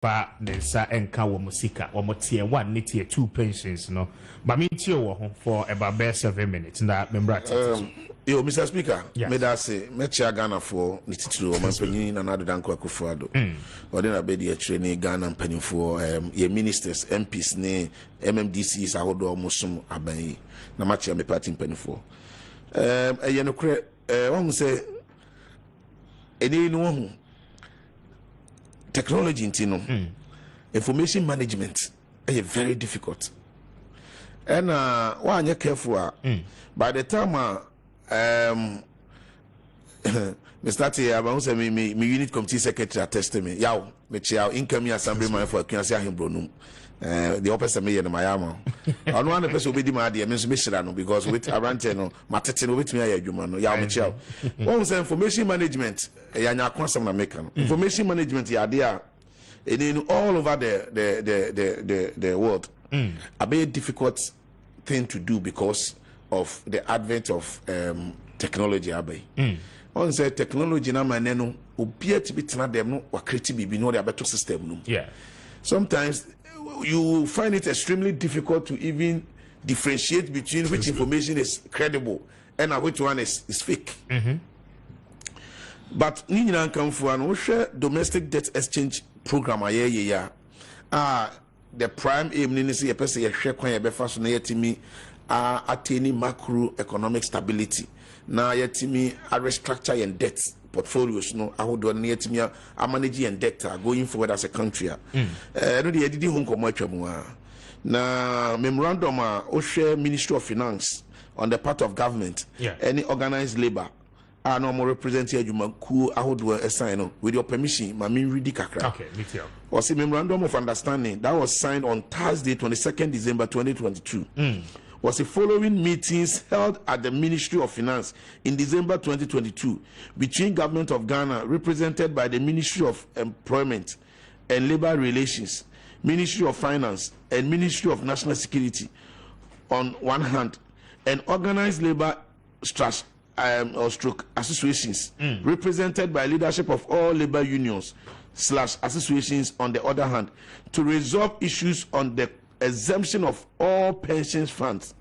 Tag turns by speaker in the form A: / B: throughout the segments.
A: pa nensa enka wo musika wo tier 1 ne tier 2 pensions no ba me tie wo ho for about 7 minutes na member
B: yo Mr. Speaker, me da say me chia Ghana for ni titulu o manpanyin na nado danko akufuado o de na be de training Ghana mpanimfo ye ministers MPs ne MMDCs ahodo omusum aban na ma chia me party mpanimfo ye no kre won say eni no ho technology intino information management is very difficult and one you careful by the time me start here about say me unit committee secretary attest me yaw me chia incoming assemblyman for Kwasi Ahembronum the opposite me in Miami on one person be di ma de me so me shira no because with around no matete no with me aye adwuma no yaw me chia one say information management ya nya kwasam na make no information management ya dey in all over the world a very difficult thing to do because of the advent of technology abai on say technology na man no obia to be tena dem no wa create bibi no the better system no sometimes you find it extremely difficult to even differentiate between which information is credible and which one is fake but ni nyina kan fu an wo hwe domestic debt exchange program aye the prime aim ni say person ye hwe kwan ye be fa so na yetimi attaining macroeconomic stability na yetimi restructure your debt portfolios no ahodo na yetimi manage your debt going forward as a country no dey didi hu nkomo atwamu na memorandum o share Ministry of Finance on the part of government any organized labor no more represent Jumanku ahodo assign with your permission mami ready kakra
A: okay meet you
B: was a memorandum of understanding that was signed on Thursday 22nd December 2022 was the following meetings held at the Ministry of Finance in December 2022 between Government of Ghana, represented by the Ministry of Employment and Labor Relations, Ministry of Finance, and Ministry of National Security on one hand, and organized labor stroke associations, represented by leadership of all labor unions / associations on the other hand, to resolve issues on the exemption of all pensions funds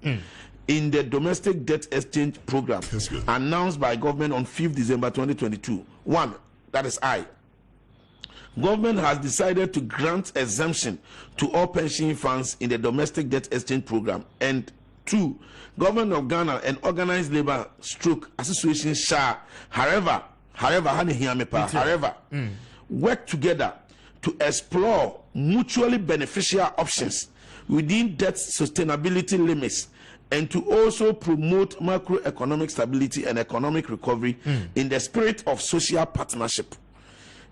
B: in the domestic debt exchange program announced by government on 5th December 2022. One, that is government has decided to grant exemption to all pension funds in the domestic debt exchange program. And two, government of Ghana and organized labor stroke association shall, however, work together to explore mutually beneficial options within debt sustainability limits and to also promote macroeconomic stability and economic recovery in the spirit of social partnership.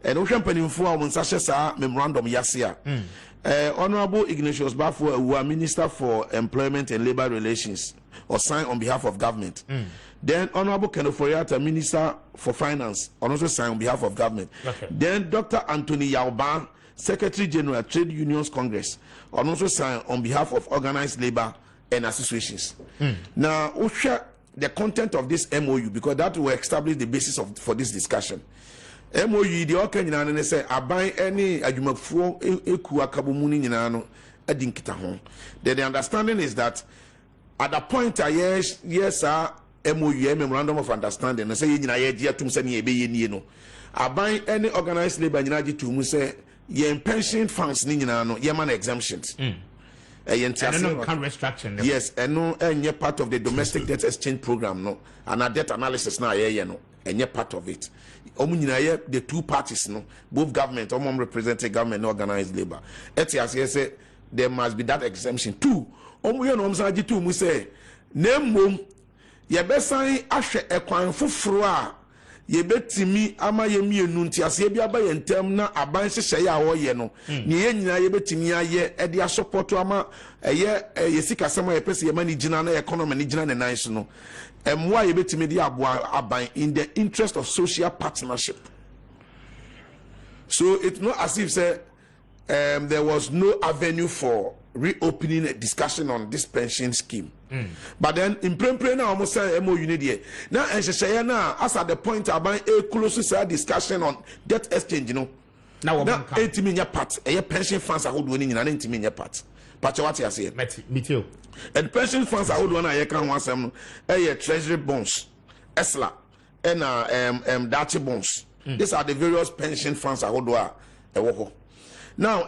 B: And Ocean Peninfua Munsasha memorandum Yasia. Honorable Ignatius Bafo, who are Minister for Employment and Labor Relations, or signed on behalf of government. Then Honorable Kenneth Foriata, Minister for Finance, also signed on behalf of government. Then Dr. Anthony Yauban, Secretary General Trade Unions Congress, also signed on behalf of organized labor and associations. Now, we'll share the content of this MOU because that will establish the basis for this discussion. MOU, the Okanyana say, I buy any Ajumafo Eku Akabumuni Ninano, Edinkita home. The understanding is that at the point, yes, sir, MOU, Memorandum of Understanding, and say, I buy any organized labor in Naji to say, yen pension funds ninano yeman exemptions
A: and no restructuring
B: yes and no any part of the domestic debt exchange program no and a debt analysis now no any part of it the two parties no both government representing government and organized labor say there must be that exemption two mu say name ye besan ahwe ekwan foforo a ye betimi ama ye mienu ntiase bia ba ye ntem na aban hyehye ya wo ye no ne ye nyina ye betimi aye e dia support ama ye sika sema ye pese ye mani gina na economy ni gina ne nice no emwa ye betimi dia aboa aban in the interest of social partnership. So it's not as if say there was no avenue for reopening a discussion on this pension scheme. But then in prem now almost say MOU there. Now and na as at the point about a close discussion on debt exchange, you know.
A: Now
B: intiminya part a pension funds are holding in an intiminya part. But what you say?
A: Me too.
B: And pension funds are holding I can want some treasury bonds, ESLA, and Dachi bonds. These are the various pension funds are holding. Now,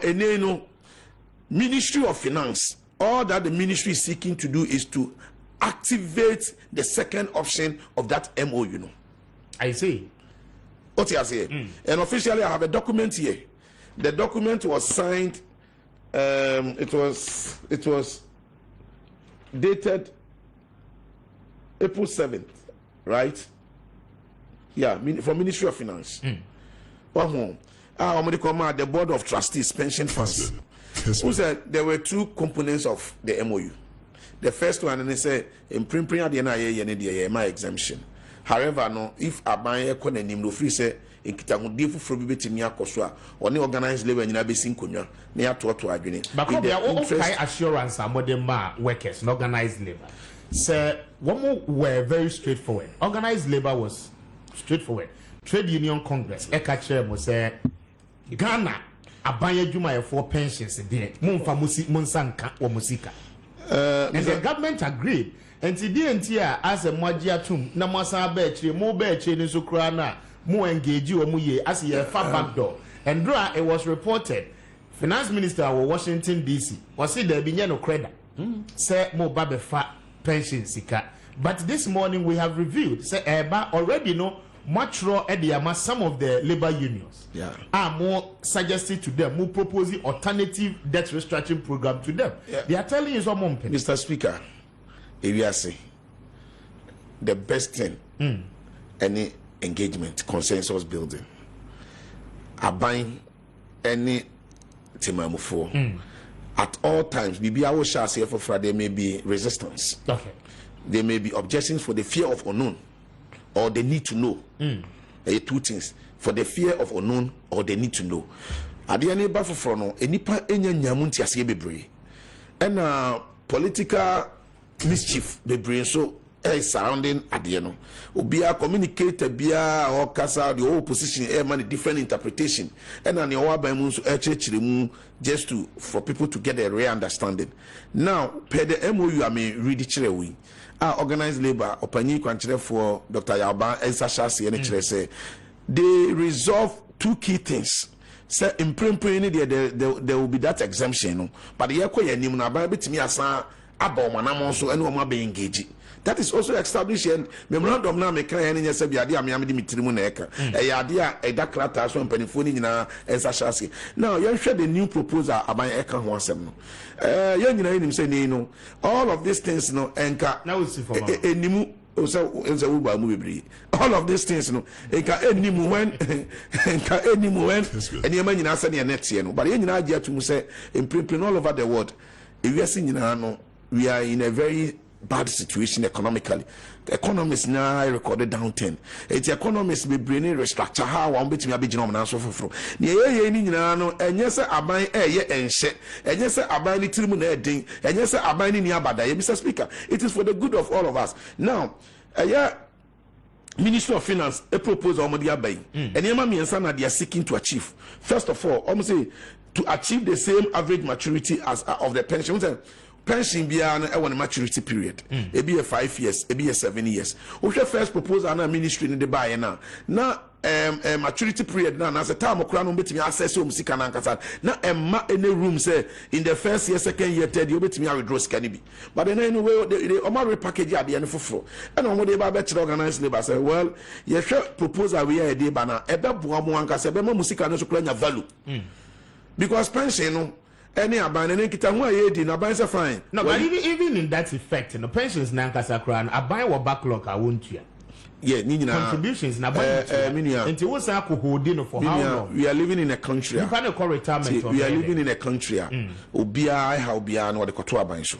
B: Ministry of Finance, all that the ministry is seeking to do is to activate the second option of that MOU.
A: I see.
B: What you say? And officially, I have a document here. The document was signed. It was dated April 7th, right? Yeah, from Ministry of Finance. The Board of Trustees Pension Funds. Who said there were two components of the MOU. The first one, and they say in printing at the NIA my exemption. However, no, if I buy a coin and no free say in Kitamudifu from Bitimia Koswa or the organized labor in Abyssine Kunya near to Agrini.
A: But there are assurance about the workers, organized labor. Sir, one more were very straightforward. Organized labor was straightforward. Trade Union Congress, Eka Chair was Ghana. Abanye Juma for pensions there. Munfa Munsanka or Musika. And the government agreed. And today, as a Majiatum, Namasa Betri, more Betri in Sukrana, more engage you or Muye as a far back door. And draw it was reported. Finance Minister of Washington DC was it there be no credit. Say more babe fat pension sika. But this morning we have reviewed, say Eba already know. Much raw Ediama, some of the labor unions are more suggested to them, more proposing alternative debt restructuring program to them. They are telling you some
B: Mr. Speaker, if you say the best thing, any engagement, consensus building, are buying any timamu at all times. Bibi I will shall say for there may be resistance.
A: Okay.
B: There may be objections for the fear of unknown. Or they need to know. Two things. For the fear of unknown or they need to know. At the end of the day, enipa enya nyamunti asiye bebre. And political mischief bebre so surrounding at the end. Obia communicate bia or kasa the whole position man different interpretation. And an yawa munsu just to for people to get a real understanding. Now, per the MOU I mean read it organized labor opani kwanchire for Dr. Yaba Ensashasi and say they resolve two key things. Say in there will be that exemption, but the yakwa nim na ba betimi asa aba omanam so ene o be engage. That is also established and memorandum na me kan ene say biade am de mitirimu na eka e yade a edakrata so mpanifo ni nyina Ensashasi. Now you share the new proposal aban eka ho asem no you nyina nim say no all of these things no enka
A: now we see for
B: enimu all of these things no enka enimu when enka enimu when enema nyina say na net no but you nyina age atum say in all over the world if we are seeing no we are in a very bad situation economically. The economists now recorded downturn. It's economists be bringing restructure how one bit me be genome so for. Near ni no and yes aban and shit and yes aban little ding and yes aban ni abada. Mr. Speaker, it is for the good of all of us. Now, Ministry of Finance a proposal on the bay and Yama Miansana they are seeking to achieve. First of all, almost say to achieve the same average maturity as of the pension. Pension be an maturity period. It be a 5 years, it be a 7 years. We shall first propose an ministry in the buy now. Now, maturity period now, as a time of crown bit me access to Musican Ankasa. Now, any room say in the first year, second year, third, you bit me a withdraw scanny. But then anyway, they Omar package at the end of floor. And on what they about organized labor say, well, you should propose a way a day banner, a babuamuanka, Sebema Musica, no supply value. Because pension, any abandon kita fine.
A: No, but even in that effect, no pensions na nkasa kra na aban wo backlog I won't you.
B: Yeah,
A: contributions na ban. Nti wo sa ko holding no for how long?
B: We are living in a country. We are living in a country. Obia how bia no de koto aban so.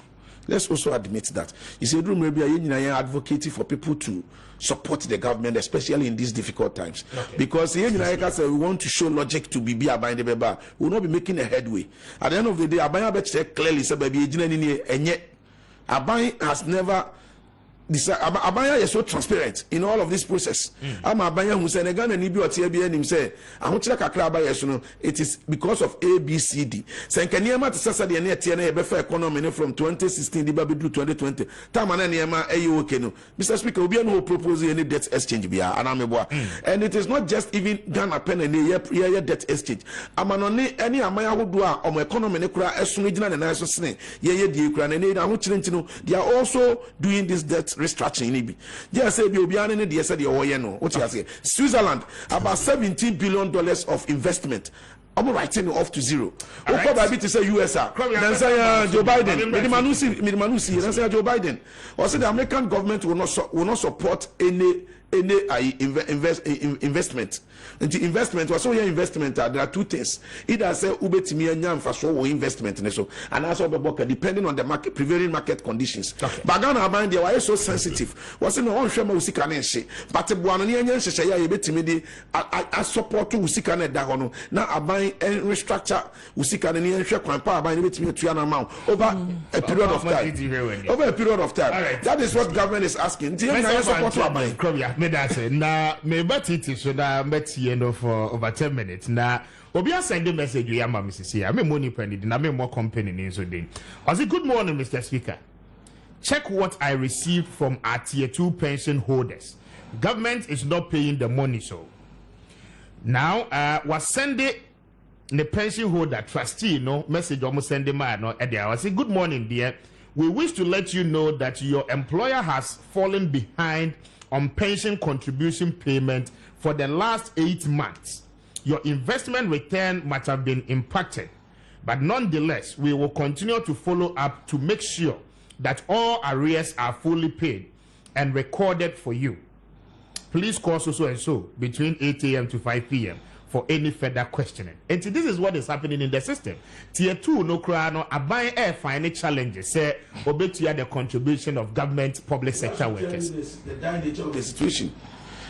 B: Let's also admit that. You see, maybe I advocating for people to support the government, especially in these difficult times. Okay. Because we want to show logic to be Aban de Beba. We will not be making a headway. At the end of the day, Aban clearly said, baby, and yet Aban has never Abanya is so transparent in all of this process. Abanya who said again and him say I want to kakra it is because of ABCD. Say can you to sasa the near TNA economy from 2016 to 2020. Tamana niema okay no. Mr. Speaker, we no propose any debt exchange bia and it is not just even Ghana pen and year debt exchange. Amanone any amaya who do our economy nekura esunigina and nice snake ye di kura and they are also doing this debt restructuring ni bi just say bi obiane ne de say de oye no what you say Switzerland about $17 billion of investment I'm writing off to zero. Right. By to say USA. Then say Joe Biden. Medimanusi. Then say Joe Biden. Or say the American government will not support any investment. And the investment was so your investment. There are two things. Either say ubetimi nyam for so investment so and also depending on the market prevailing market conditions. But Ghana buying they were so sensitive. Was no one shema usika na nche. But buano ni enye nche ya yebetimi di a support usika na da hono na aban restructure usika na ni enhwe kwan pa aban yebetimi tuya na amount over a period of time. Over a period of time. Right. That is what government is asking. The support aban.
A: Me that say na me batiti so da mbeti for over 10 minutes na obi send a message you am Mrs. here me money penny na me more company in so den. I say good morning Mr. Speaker. Check what I received from our tier 2 pension holders. Government is not paying the money so. Now was sending the pension holder trustee no message almost sending my no I say good morning dear. We wish to let you know that your employer has fallen behind on pension contribution payment for the last 8 months. Your investment return might have been impacted, but nonetheless, we will continue to follow up to make sure that all arrears are fully paid and recorded for you. Please call so and so between 8 a.m. to 5 p.m. for any further questioning. And this is what is happening in the system. Tier 2 no cry no abide air finding challenges say obetia the contribution of government public sector workers.
B: The dire nature of the situation.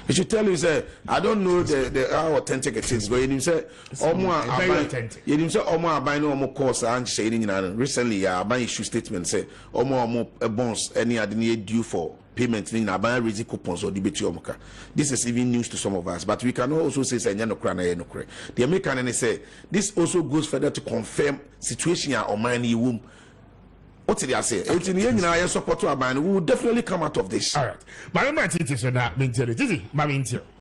B: It should tell you say I don't know the how authentic it is, but you say
A: very authentic.
B: You say abide no course and saying recently abide issue statement say bonds any adini due for payment in Abaya raising coupons or debate. This is even news to some of us, but we can also say the American say this also goes further to confirm situation on money womb. What did I say? It's in the end, I support to a man who will definitely come out of this.
A: All right. My